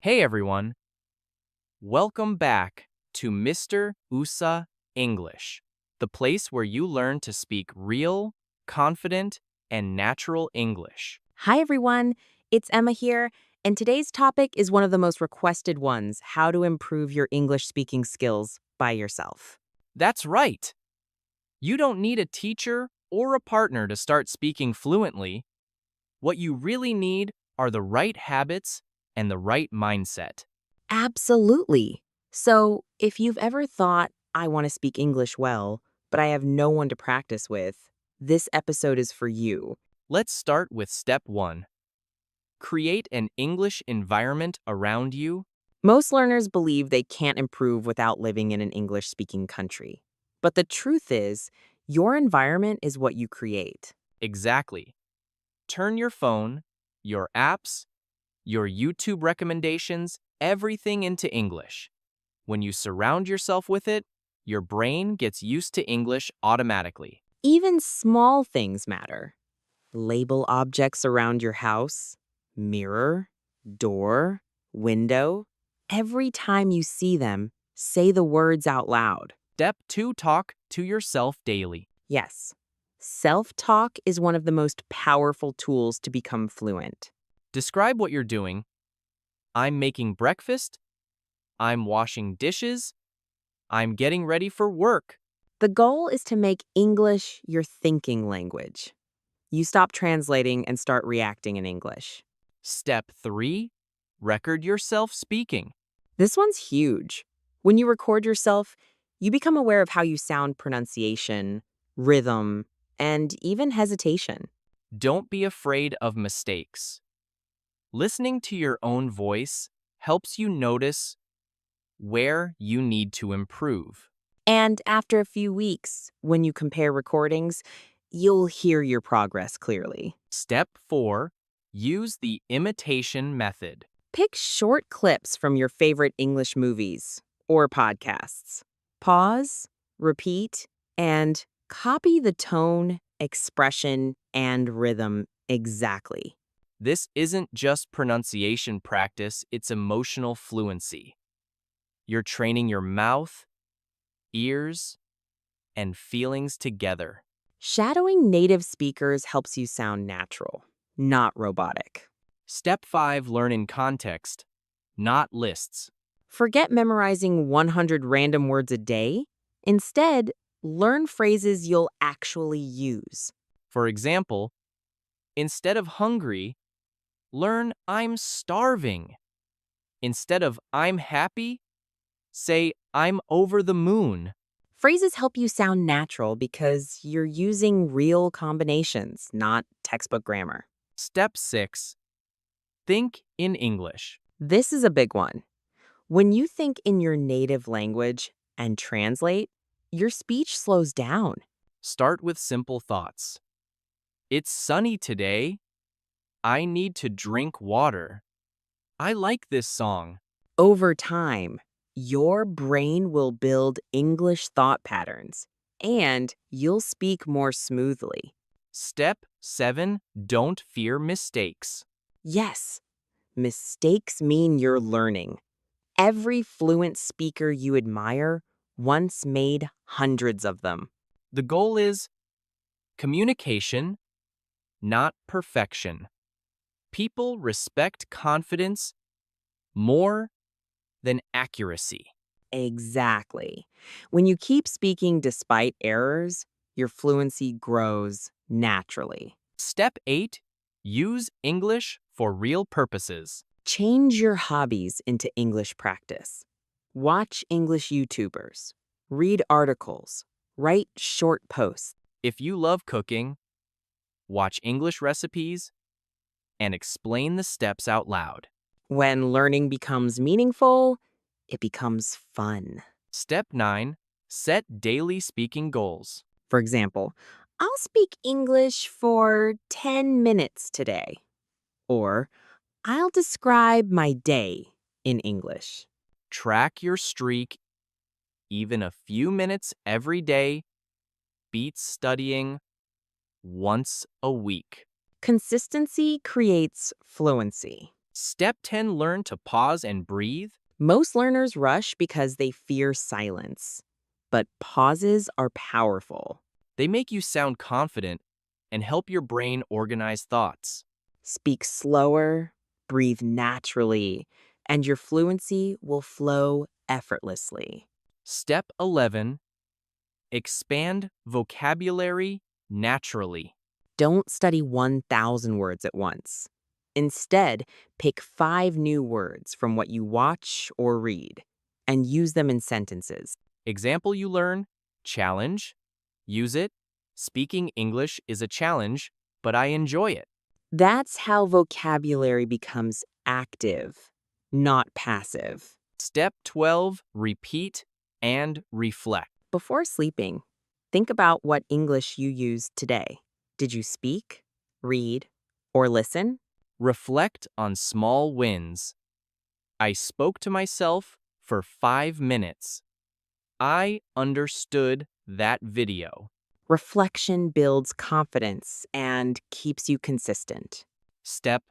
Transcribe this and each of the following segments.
Hey everyone, welcome back to Mr. USA English, the place where you learn to speak real, confident, and natural English. Hi, everyone. It's Emma here, and today's topic is one of the most requested ones: how to improve your English speaking skills by yourself. That's right! You don't need a teacher or a partner to start speaking fluently. What you really need are the right habits and the right mindset. Absolutely. So, if you've ever thought, I want to speak English well, but I have no one to practice with, this episode is for you. Let's start with step 1. Create an English environment around you. Most learners believe they can't improve without living in an English speaking country. But the truth is, your environment is what you create. Exactly. Turn your phone, your apps, your YouTube recommendations, everything into English. When you surround yourself with it, your brain gets used to English automatically. Even small things matter. Label objects around your house, mirror, door, window. Every time you see them, say the words out loud. Step 2. Talk to yourself daily. Yes, self-talk is one of the most powerful tools to become fluent. Describe what you're doing. I'm making breakfast. I'm washing dishes. I'm getting ready for work. The goal is to make English your thinking language. You stop translating and start reacting in English. Step 3. Record yourself speaking. This one's huge. When you record yourself, you become aware of how you sound: pronunciation, rhythm, and even hesitation. Don't be afraid of mistakes. Listening to your own voice helps you notice where you need to improve. And after a few weeks, when you compare recordings, you'll hear your progress clearly. Step 4. Use the imitation method. Pick short clips from your favorite English movies or podcasts. Pause, repeat, and copy the tone, expression, and rhythm exactly. This isn't just pronunciation practice, it's emotional fluency. You're training your mouth, ears, and feelings together. Shadowing native speakers helps you sound natural, not robotic. Step 5. Learn in context, not lists. Forget memorizing 100 random words a day. Instead, learn phrases you'll actually use. For example, instead of hungry, learn I'm starving. Instead of I'm happy, say I'm over the moon. Phrases help you sound natural because you're using real combinations, not textbook grammar. Step 6. Think in English. This is a big one. When you think in your native language and translate, your speech slows down. Start with simple thoughts. It's sunny today. I need to drink water. I like this song. Over time, your brain will build English thought patterns, and you'll speak more smoothly. Step 7. Don't fear mistakes. Yes, mistakes mean you're learning. Every fluent speaker you admire once made hundreds of them. The goal is communication, not perfection. People respect confidence more than accuracy. Exactly. When you keep speaking despite errors, your fluency grows naturally. Step 8. Use English for real purposes. Change your hobbies into English practice. Watch English YouTubers, read articles, write short posts. If you love cooking, watch English recipes and explain the steps out loud. When learning becomes meaningful, it becomes fun. Step 9. Set daily speaking goals. For example, I'll speak English for 10 minutes today. Or, I'll describe my day in English. Track your streak. Even a few minutes every day beats studying once a week. Consistency creates fluency. Step 10, learn to pause and breathe. Most learners rush because they fear silence, but pauses are powerful. They make you sound confident and help your brain organize thoughts. Speak slower, breathe naturally, and your fluency will flow effortlessly. Step 11, expand vocabulary naturally. Don't study 1,000 words at once. Instead, pick 5 new words from what you watch or read and use them in sentences. Example you learn, challenge, use it. Speaking English is a challenge, but I enjoy it. That's how vocabulary becomes active, not passive. Step 12, repeat and reflect. Before sleeping, think about what English you used today. Did you speak, read, or listen? Reflect on small wins. I spoke to myself for 5 minutes. I understood that video. Reflection builds confidence and keeps you consistent. Step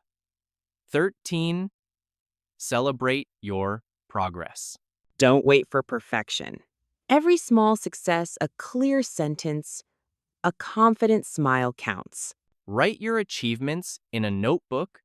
13, celebrate your progress. Don't wait for perfection. Every small success, a clear sentence, a confident smile counts. Write your achievements in a notebook.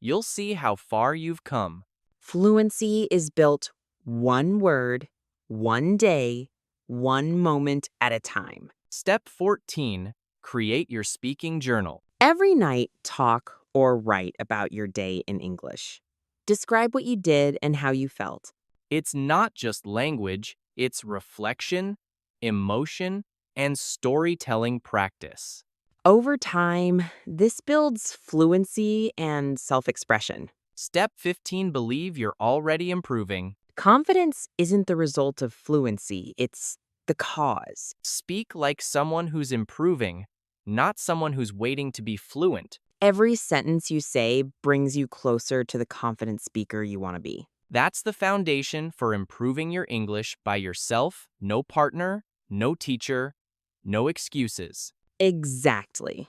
You'll see how far you've come. Fluency is built one word, one day, one moment at a time. Step 14, create your speaking journal. Every night, talk or write about your day in English. Describe what you did and how you felt. It's not just language, it's reflection, emotion, and storytelling practice. Over time, this builds fluency and self-expression. Step 15, believe you're already improving. Confidence isn't the result of fluency, it's the cause. Speak like someone who's improving, not someone who's waiting to be fluent. Every sentence you say brings you closer to the confident speaker you want to be. That's the foundation for improving your English by yourself, no partner, no teacher, no excuses. Exactly.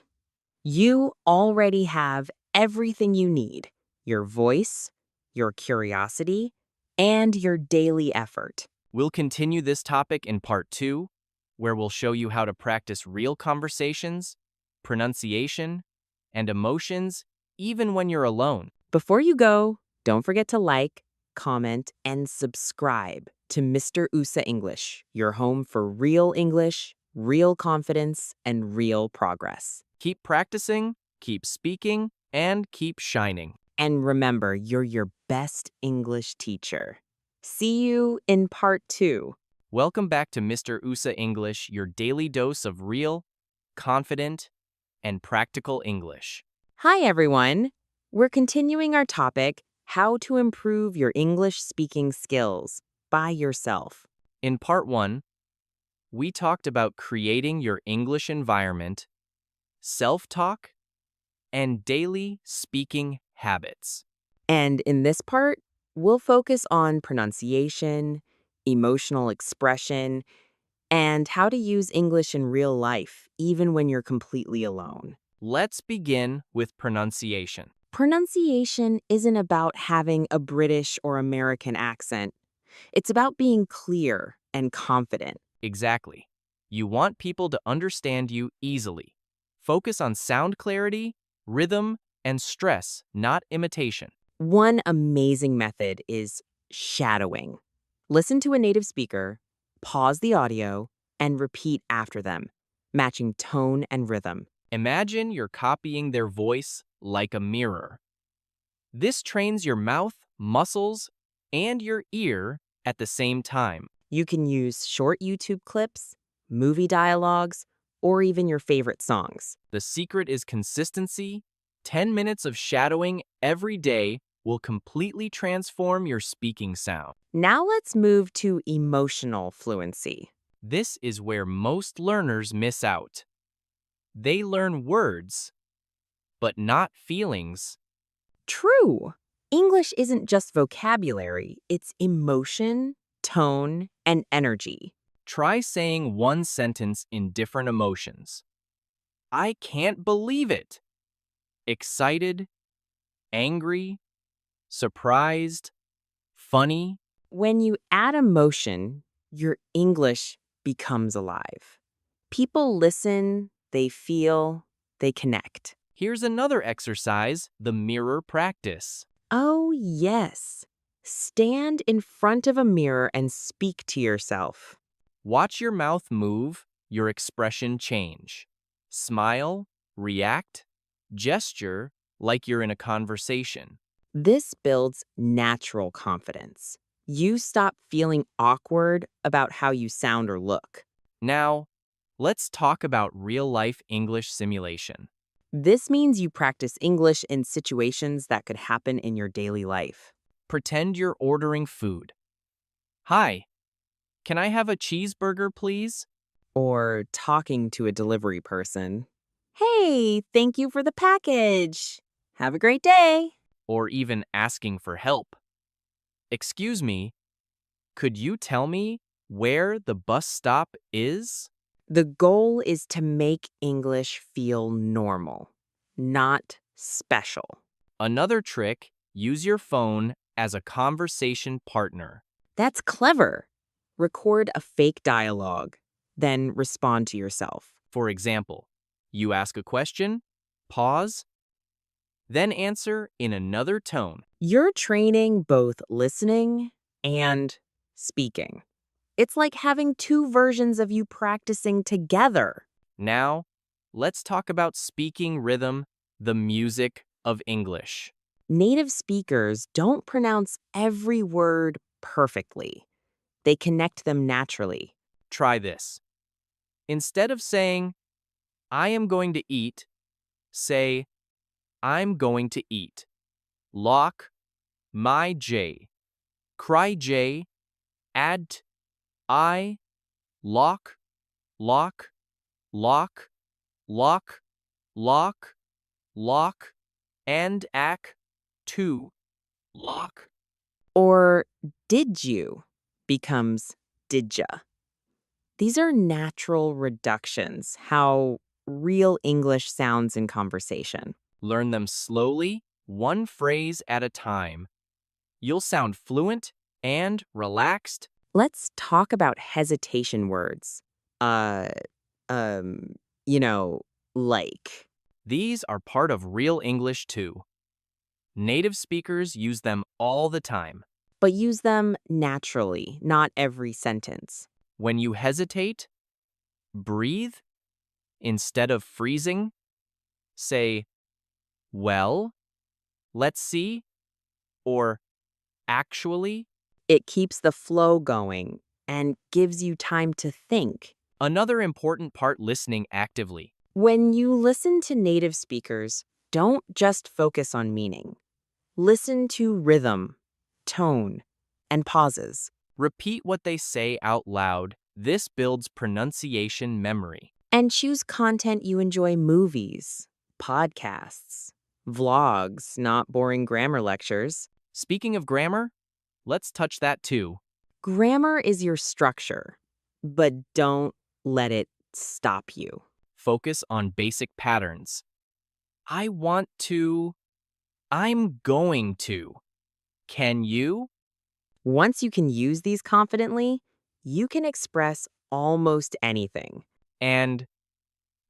You already have everything you need: your voice, your curiosity, and your daily effort. We'll continue this topic in part 2, where we'll show you how to practice real conversations, pronunciation, and emotions, even when you're alone. Before you go, don't forget to like, comment, and subscribe to Mr. USA English, your home for real English, real confidence, and real progress. Keep practicing, keep speaking, and keep shining. And remember, you're your best English teacher. See you in part 2. Welcome back to Mr. USA English, your daily dose of real, confident, and practical English. Hi, everyone. We're continuing our topic, how to improve your English speaking skills by yourself. In part 1, we talked about creating your English environment, self-talk, and daily speaking habits. And in this part, we'll focus on pronunciation, emotional expression, and how to use English in real life, even when you're completely alone. Let's begin with pronunciation. Pronunciation isn't about having a British or American accent. It's about being clear and confident. Exactly. You want people to understand you easily. Focus on sound clarity, rhythm, and stress, not imitation. One amazing method is shadowing. Listen to a native speaker, pause the audio, and repeat after them, matching tone and rhythm. Imagine you're copying their voice like a mirror. This trains your mouth, muscles, and your ear at the same time. You can use short YouTube clips, movie dialogues, or even your favorite songs. The secret is consistency. 10 minutes of shadowing every day will completely transform your speaking sound. Now let's move to emotional fluency. This is where most learners miss out. They learn words, but not feelings. True. English isn't just vocabulary, it's emotion, tone, and energy. Try saying one sentence in different emotions. I can't believe it. Excited, angry, surprised, funny. When you add emotion, your English becomes alive. People listen, they feel, they connect. Here's another exercise, the mirror practice. Oh, yes. Stand in front of a mirror and speak to yourself. Watch your mouth move, your expression change. Smile, react, gesture like you're in a conversation. This builds natural confidence. You stop feeling awkward about how you sound or look. Now, let's talk about real-life English simulation. This means you practice English in situations that could happen in your daily life. Pretend you're ordering food. Hi, can I have a cheeseburger, please? Or talking to a delivery person. Hey, thank you for the package. Have a great day. Or even asking for help. Excuse me, could you tell me where the bus stop is? The goal is to make English feel normal, not special. Another trick, use your phone as a conversation partner. That's clever. Record a fake dialogue, then respond to yourself. For example, you ask a question, pause, then answer in another tone. You're training both listening and speaking. It's like having two versions of you practicing together. Now, let's talk about speaking rhythm, the music of English. Native speakers don't pronounce every word perfectly. They connect them naturally. Try this. Instead of saying, I am going to eat, say, I'm going to eat. Lock, my J. Cry J, add t, I, lock, lock, lock, lock, lock, lock, and ack, to, lock. Or did you becomes did ya. These are natural reductions, how real English sounds in conversation. Learn them slowly, one phrase at a time. You'll sound fluent and relaxed. Let's talk about hesitation words. Uh, um, you know, like. These are part of real English too. Native speakers use them all the time. But use them naturally, not every sentence. When you hesitate, breathe. Instead of freezing, say, well, let's see, or actually. It keeps the flow going and gives you time to think. Another important part, listening actively. When you listen to native speakers, don't just focus on meaning. Listen to rhythm, tone, and pauses. Repeat what they say out loud. This builds pronunciation memory. And choose content you enjoy: movies, podcasts, vlogs, not boring grammar lectures. Speaking of grammar, let's touch that too. Grammar is your structure, but don't let it stop you. Focus on basic patterns. I want to. I'm going to. Can you? Once you can use these confidently, you can express almost anything. And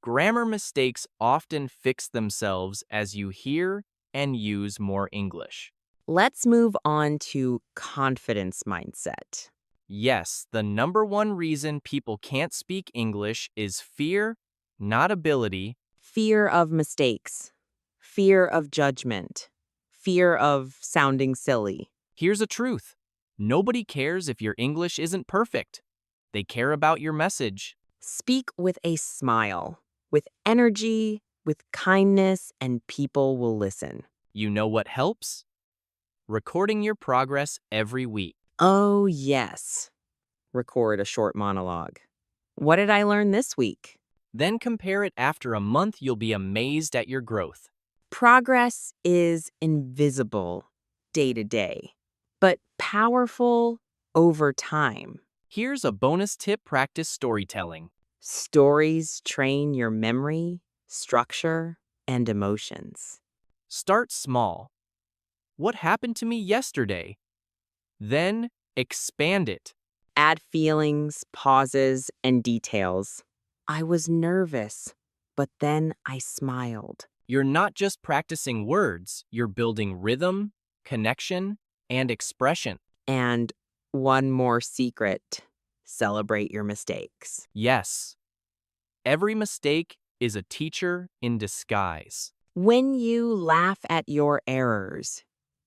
grammar mistakes often fix themselves as you hear and use more English. Let's move on to confidence mindset. Yes, the number one reason people can't speak English is fear, not ability. Fear of mistakes, fear of judgment, fear of sounding silly. Here's a truth. Nobody cares if your English isn't perfect. They care about your message. Speak with a smile, with energy, with kindness, and people will listen. You know what helps? Recording your progress every week. Oh, yes. Record a short monologue. What did I learn this week? Then compare it after a month. You'll be amazed at your growth. Progress is invisible day to day, but powerful over time. Here's a bonus tip, practice storytelling. Stories train your memory, structure, and emotions. Start small. What happened to me yesterday? Then expand it. Add feelings, pauses, and details. I was nervous, but then I smiled. You're not just practicing words, you're building rhythm, connection, and expression. And one more secret, celebrate your mistakes. Yes, every mistake is a teacher in disguise. When you laugh at your errors,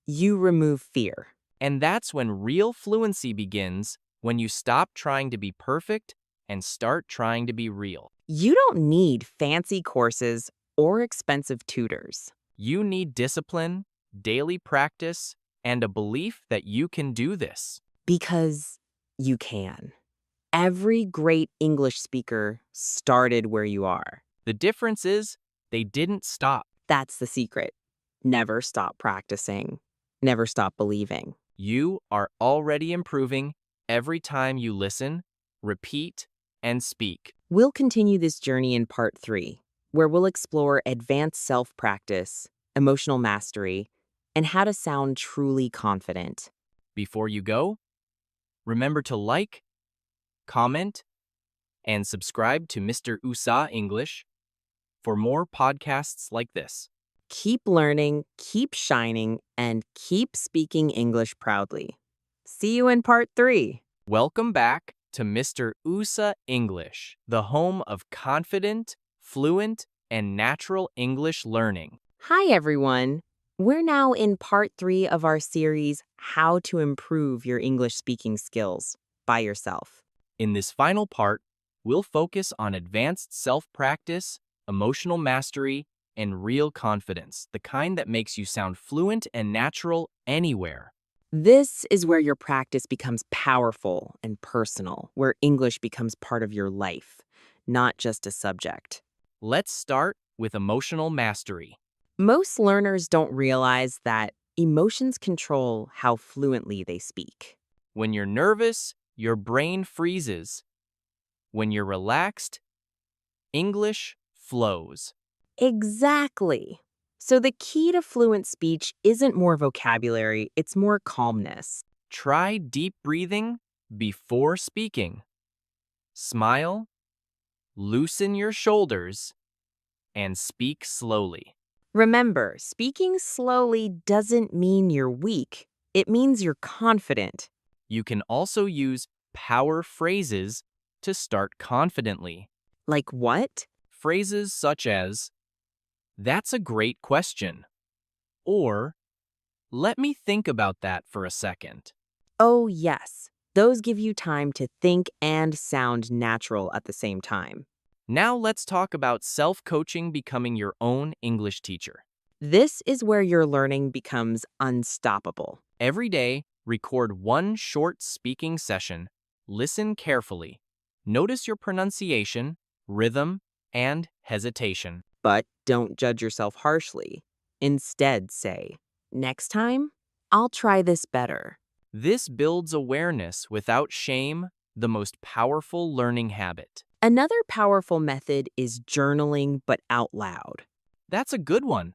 you remove fear. And that's when real fluency begins, when you stop trying to be perfect and start trying to be real. You don't need fancy courses or expensive tutors. You need discipline, daily practice, and a belief that you can do this. Because you can. Every great English speaker started where you are. The difference is they didn't stop. That's the secret. Never stop practicing. Never stop believing. You are already improving every time you listen, repeat, and speak. We'll continue this journey in part 3, where we'll explore advanced self-practice, emotional mastery, and how to sound truly confident. Before you go, remember to like, comment, and subscribe to Mr. USA English for more podcasts like this. Keep learning, keep shining, and keep speaking English proudly. See you in part 3. Welcome back to Mr. USA English, the home of confident, fluent, and natural English learning. Hi, everyone. We're now in part 3 of our series, How to Improve Your English Speaking Skills by Yourself. In this final part, we'll focus on advanced self-practice, emotional mastery, and real confidence, the kind that makes you sound fluent and natural anywhere. This is where your practice becomes powerful and personal, where English becomes part of your life, not just a subject. Let's start with emotional mastery. Most learners don't realize that emotions control how fluently they speak. When you're nervous, your brain freezes. When you're relaxed, English flows. Exactly. So the key to fluent speech isn't more vocabulary, it's more calmness. Try deep breathing before speaking. Smile, loosen your shoulders, and speak slowly. Remember, speaking slowly doesn't mean you're weak. It means you're confident. You can also use power phrases to start confidently. Like what? Phrases such as, "That's a great question," or "Let me think about that for a second." Oh, yes. Those give you time to think and sound natural at the same time. Now let's talk about self-coaching, becoming your own English teacher. This is where your learning becomes unstoppable. Every day, record one short speaking session. Listen carefully. Notice your pronunciation, rhythm, and hesitation. But don't judge yourself harshly. Instead, say, next time, I'll try this better. This builds awareness without shame, the most powerful learning habit. Another powerful method is journaling, but out loud. That's a good one.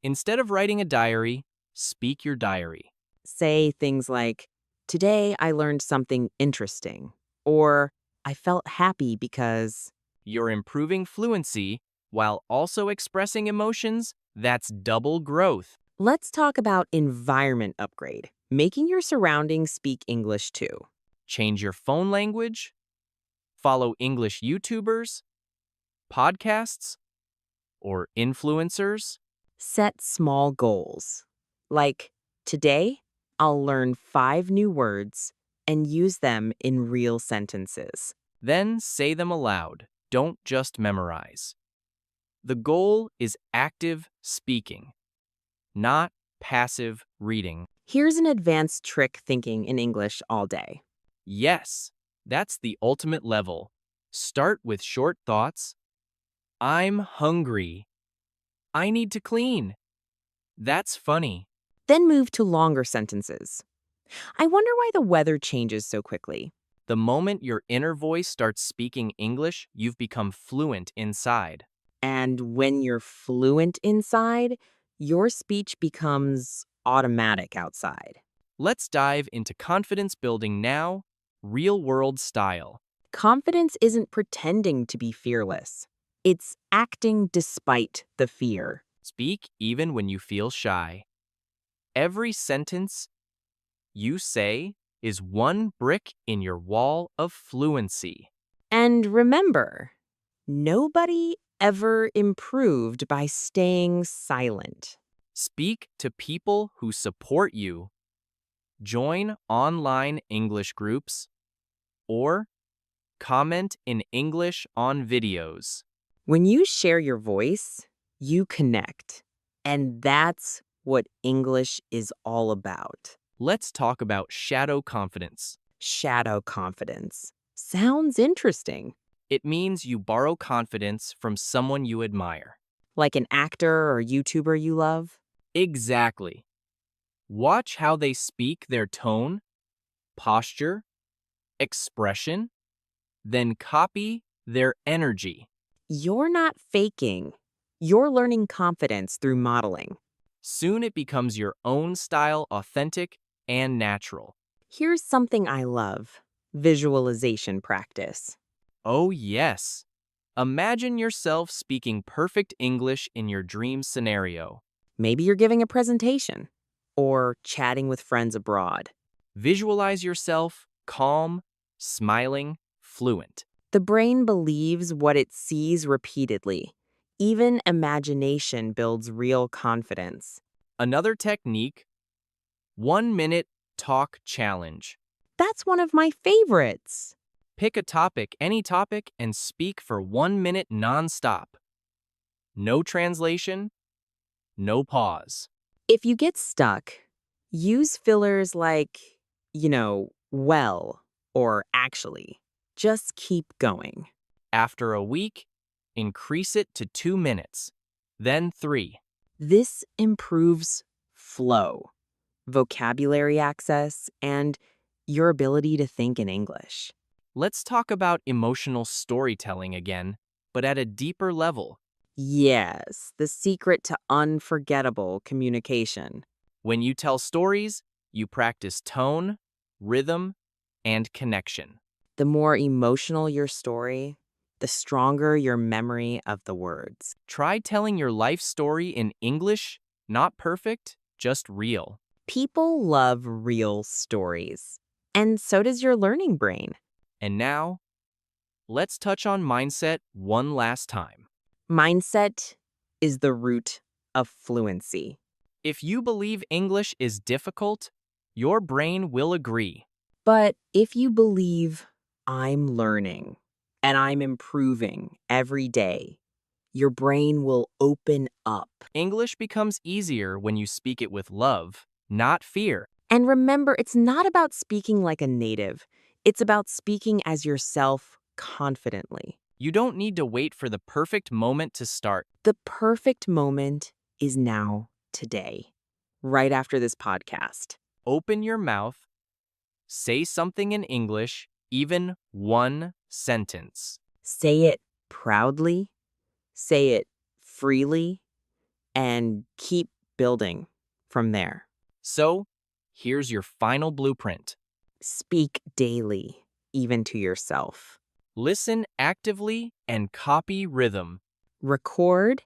Instead of writing a diary, speak your diary. Say things like, today I learned something interesting, or I felt happy because. You're improving fluency while also expressing emotions. That's double growth. Let's talk about environment upgrade, making your surroundings speak English too. Change your phone language. Follow English YouTubers, podcasts, or influencers. Set small goals. Like, today, I'll learn 5 new words and use them in real sentences. Then say them aloud. Don't just memorize. The goal is active speaking, not passive reading. Here's an advanced trick thinking in English all day. Yes, that's the ultimate level. Start with short thoughts. I'm hungry. I need to clean. That's funny. Then move to longer sentences. I wonder why the weather changes so quickly. The moment your inner voice starts speaking English, you've become fluent inside. And when you're fluent inside, your speech becomes automatic outside. Let's dive into confidence building now, real-world style. Confidence isn't pretending to be fearless. It's acting despite the fear. Speak even when you feel shy. Every sentence you say is one brick in your wall of fluency. And remember, nobody ever improved by staying silent. Speak to people who support you. Join online English groups or comment in English on videos. When you share your voice, you connect. And that's what English is all about. Let's talk about shadow confidence. Shadow confidence. Sounds interesting. It means you borrow confidence from someone you admire. Like an actor or YouTuber you love? Exactly. Watch how they speak, their tone, posture, expression, then copy their energy. You're not faking. You're learning confidence through modeling. Soon it becomes your own style, authentic and natural. Here's something I love: visualization practice. Oh, yes. Imagine yourself speaking perfect English in your dream scenario. Maybe you're giving a presentation or chatting with friends abroad. Visualize yourself calm, smiling, fluent. The brain believes what it sees repeatedly. Even imagination builds real confidence. Another technique, 1-minute talk challenge. That's one of my favorites. Pick a topic, any topic, and speak for 1 minute nonstop. No translation, no pause. If you get stuck, use fillers like, well, or actually. Just keep going. After a week, increase it to 2 minutes, then 3. This improves flow, vocabulary access, and your ability to think in English. Let's talk about emotional storytelling again, but at a deeper level. Yes, the secret to unforgettable communication. When you tell stories, you practice tone, rhythm, and connection. The more emotional your story, the stronger your memory of the words. Try telling your life story in English, not perfect, just real. People love real stories, and so does your learning brain. And now, let's touch on mindset one last time. Mindset is the root of fluency. If you believe English is difficult, your brain will agree. But if you believe I'm learning and I'm improving every day, your brain will open up. English becomes easier when you speak it with love, not fear. And remember, it's not about speaking like a native. It's about speaking as yourself confidently. You don't need to wait for the perfect moment to start. The perfect moment is now, today, right after this podcast. Open your mouth, say something in English, even one sentence. Say it proudly, say it freely, and keep building from there. So, here's your final blueprint. Speak daily, even to yourself. Listen actively and copy rhythm. Record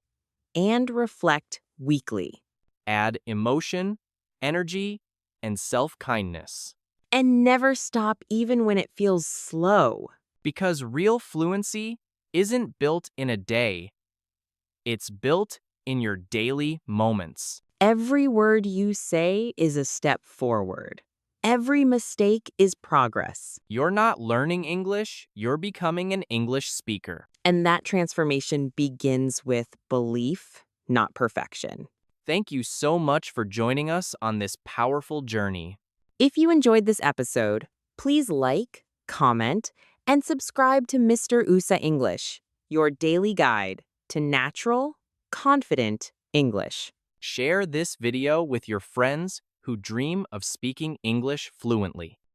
and reflect weekly. Add emotion, energy, and self-kindness. And never stop even when it feels slow. Because real fluency isn't built in a day. It's built in your daily moments. Every word you say is a step forward. Every mistake is progress. You're not learning English, you're becoming an English speaker. And that transformation begins with belief, not perfection. Thank you so much for joining us on this powerful journey. If you enjoyed this episode, please like, comment, and subscribe to Mr. USA English, your daily guide to natural, confident English. Share this video with your friends who dream of speaking English fluently.